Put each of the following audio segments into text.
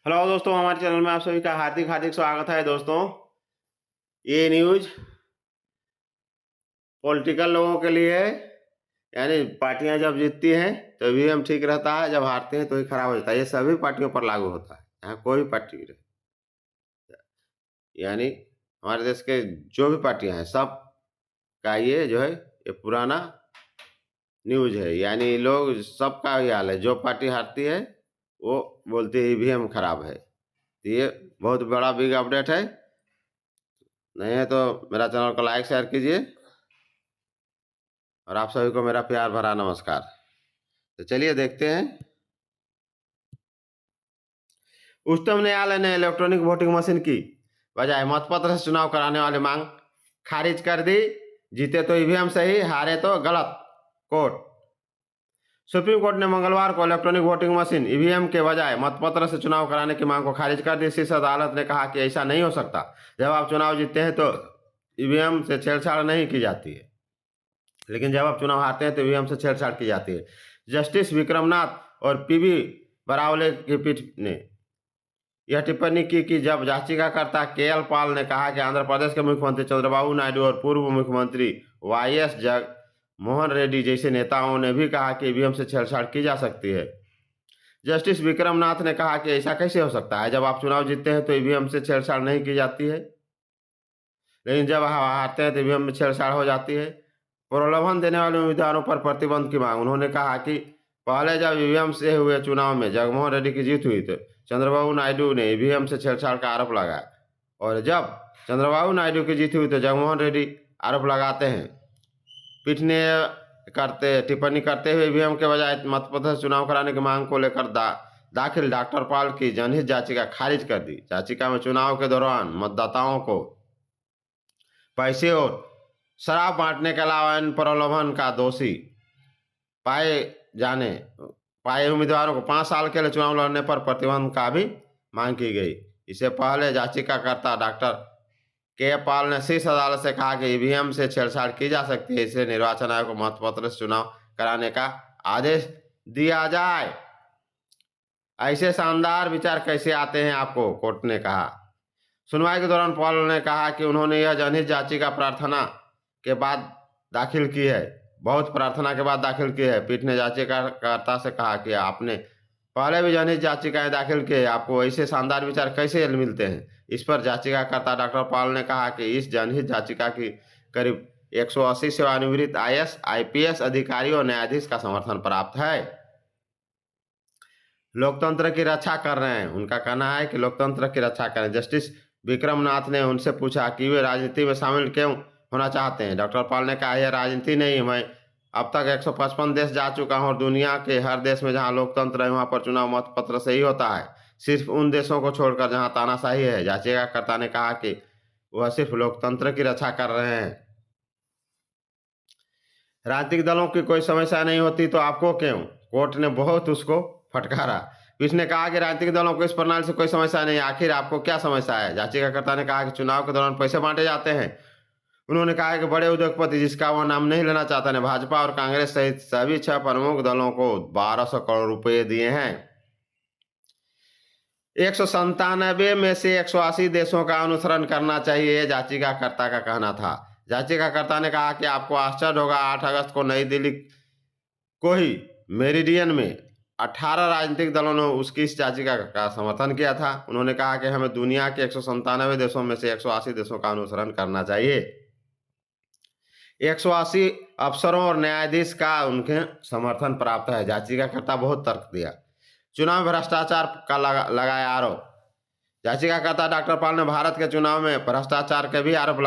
Hello दोस्तों, हमारे channel में आप सभी का हार्दिक हार्दिक स्वागत है दोस्तों। ये न्यूज़ पॉलिटिकल लोगों के लिए है। यानी पार्टियां जब जीतती हैं तो ईवीएम ठीक रहता है, जब हारते हैं तो ही खराब हो जाता है। ये सभी पार्टियों पर लागू होता है, यहाँ कोई भी पार्टी रहे। यानी हमारे देश के जो भी पार्टियां हैं सब का ये जो है ये पुराना न्यूज़ है। यानी लोग सबका ये हाल है, जो पार्टी हारती है वो बोलती है ईवीएम खराब है। तो ये बहुत बड़ा बिग अपडेट है। नहीं है तो मेरा चैनल को लाइक शेयर कीजिए और आप सभी को मेरा प्यार भरा नमस्कार। तो चलिए देखते हैं। उच्चतम न्यायालय ने इलेक्ट्रॉनिक वोटिंग मशीन की बजाय मतपत्र से चुनाव कराने वाली मांग खारिज कर दी। जीते तो ईवीएम सही, हारे तो गलत। कोर्ट सुप्रीम कोर्ट ने मंगलवार को इलेक्ट्रॉनिक वोटिंग मशीन ईवीएम के बजाय मतपत्र से चुनाव कराने की मांग को खारिज कर दी। शीर्ष अदालत ने कहा कि ऐसा नहीं हो सकता। जब आप चुनाव जीतते हैं तो ईवीएम से छेड़छाड़ नहीं की जाती है, लेकिन जब आप चुनाव हारते हैं तो ईवीएम से छेड़छाड़ की जाती है। जस्टिस विक्रमनाथ और पीवी बरावले की पीठ ने यह टिप्पणी की कि जब याचिकाकर्ता केएल पाल ने कहा कि आंध्र प्रदेश के मुख्यमंत्री चंद्रबाबू नायडू और पूर्व मुख्यमंत्री वाईएस जगनमोहन रेड्डी जैसे नेताओं ने भी कहा कि ईवीएम से छेड़छाड़ की जा सकती है। जस्टिस विक्रमनाथ ने कहा कि ऐसा कैसे हो सकता है, जब आप चुनाव जीतते हैं तो ईवीएम से छेड़छाड़ नहीं की जाती है, लेकिन जब हारते हैं तो ईवीएम में छेड़छाड़ हो जाती है। प्रलोभन देने वाले उम्मीदवारों पर प्रतिबंध की मांग। उन्होंने कहा कि पहले जब ईवीएम से हुए चुनाव में जगनमोहन रेड्डी की जीत हुई तो चंद्रबाबू नायडू ने ईवीएम से छेड़छाड़ का आरोप लगाया, और जब चंद्रबाबू नायडू की जीत हुई तो जगनमोहन रेड्डी आरोप लगाते हैं। पीठ ने टिप्पणी करते हुए ईवीएम के बजाय मतपत्र से चुनाव कराने की मांग को लेकर दाखिल डॉक्टर पाल की जनहित याचिका खारिज कर दी। याचिका में चुनाव के दौरान मतदाताओं को पैसे और शराब बांटने के अलावा इन प्रलोभन का दोषी पाए जाने पाए उम्मीदवारों को 5 साल के लिए चुनाव लड़ने पर प्रतिबंध का भी मांग की गई। इससे पहले याचिकाकर्ता डॉक्टर के पाल ने शीर्ष अदालत से कहा कि ईवीएम से छेड़छाड़ की जा सकती है, इसलिए निर्वाचन आयोग को मतपत्र से चुनाव कराने का आदेश दिया जाए। ऐसे शानदार विचार कैसे आते हैं आपको, कोर्ट ने कहा। सुनवाई के दौरान पॉल ने कहा कि उन्होंने यह जनहित याचिका प्रार्थना के बाद दाखिल की है, बहुत प्रार्थना के बाद दाखिल की है। पीठ ने याचिकाकर्ता से कहा कि आपने पहले भी जनहित याचिकाएं दाखिल की है, आपको ऐसे शानदार विचार कैसे मिलते हैं। इस पर याचिकाकर्ता डॉक्टर पॉल ने कहा कि इस जनहित याचिका की करीब 180 सेवानिवृत्त आईएएस आईपीएस अधिकारियों और न्यायाधीश का समर्थन प्राप्त है। लोकतंत्र की रक्षा कर रहे हैं, उनका कहना है कि लोकतंत्र की रक्षा करें। जस्टिस विक्रमनाथ ने उनसे पूछा कि वे राजनीति में शामिल क्यों होना चाहते हैं। डॉक्टर पाल ने कहा, यह राजनीति नहीं, मैं अब तक 155 देश जा चुका हूं और दुनिया के हर देश में जहां लोकतंत्र है वहां पर चुनाव मतपत्र से ही होता है, सिर्फ उन देशों को छोड़कर जहां तानाशाही है। याचिकाकर्ता ने कहा कि वह सिर्फ लोकतंत्र की रक्षा कर रहे हैं। राजनीतिक दलों की कोई समस्या नहीं होती तो आपको क्यों, कोर्ट ने बहुत उसको फटकारा। उसने कहा कि राजनीतिक दलों को इस प्रणाली से कोई समस्या नहीं, आखिर आपको क्या समस्या है। याचिकाकर्ता ने कहा कि चुनाव के दौरान पैसे बांटे जाते हैं। उन्होंने कहा कि बड़े उद्योगपति, जिसका वह नाम नहीं लेना चाहता, ने भाजपा और कांग्रेस सहित सभी 6 प्रमुख दलों को 1200 करोड़ रुपए दिए हैं। 197 में से 180 देशों का अनुसरण करना चाहिए, याचिकाकर्ता का कहना था। याचिकाकर्ता ने कहा कि आपको आश्चर्य होगा, 8 अगस्त को नई दिल्ली को ही मेरिडियन में 18 राजनीतिक दलों ने उसकी इस याचिका का समर्थन किया था। उन्होंने कहा कि हमें दुनिया के 197 देशों में से 180 देशों का अनुसरण करना चाहिए। 180 अफसरों और न्यायाधीश का उनके समर्थन प्राप्त है। याचिकाकर्ता बहुत तर्क दिया। चुनाव भ्रष्टाचार का लगाया आरोप। याचिकाकर्ता डॉक्टर पाल ने भारत के चुनाव में भ्रष्टाचार के भी आरोप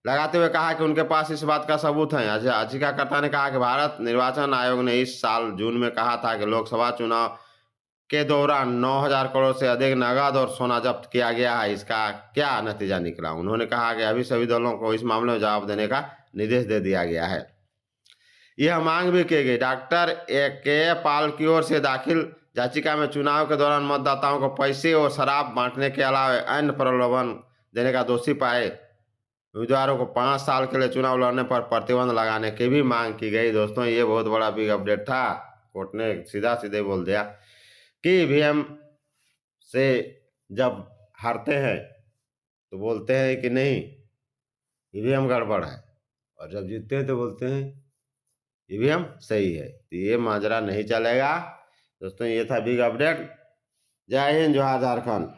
लगाते हुए कहा कि उनके पास इस बात का सबूत है। याचिकाकर्ता ने कहा कि भारत निर्वाचन आयोग ने इस साल जून में कहा था कि लोकसभा चुनाव के दौरान 9000 करोड़ से अधिक नगद और सोना जब्त किया गया है, इसका क्या नतीजा निकला। उन्होंने कहा कि अभी सभी दलों को इस मामले में जवाब देने का निर्देश दे दिया गया है। यह मांग भी की गई। डॉक्टर के पाल की ओर से दाखिल याचिका में चुनाव के दौरान मतदाताओं को पैसे और शराब बांटने के अलावा अन्य प्रलोभन देने का दोषी पाए उम्मीदवारों को 5 साल के लिए चुनाव लड़ने पर प्रतिबंध लगाने की भी मांग की गई। दोस्तों, ये बहुत बड़ा बिग अपडेट था। कोर्ट ने सीधा सीधे बोल दिया कि ईवीएम से जब हारते हैं तो बोलते हैं कि नहीं ईवीएम गड़बड़ है, और जब जीतते हैं तो बोलते हैं ईवीएम सही है। तो ये माजरा नहीं चलेगा दोस्तों। ये था बिग अपडेट। जय हिंद, जोहार झारखंड।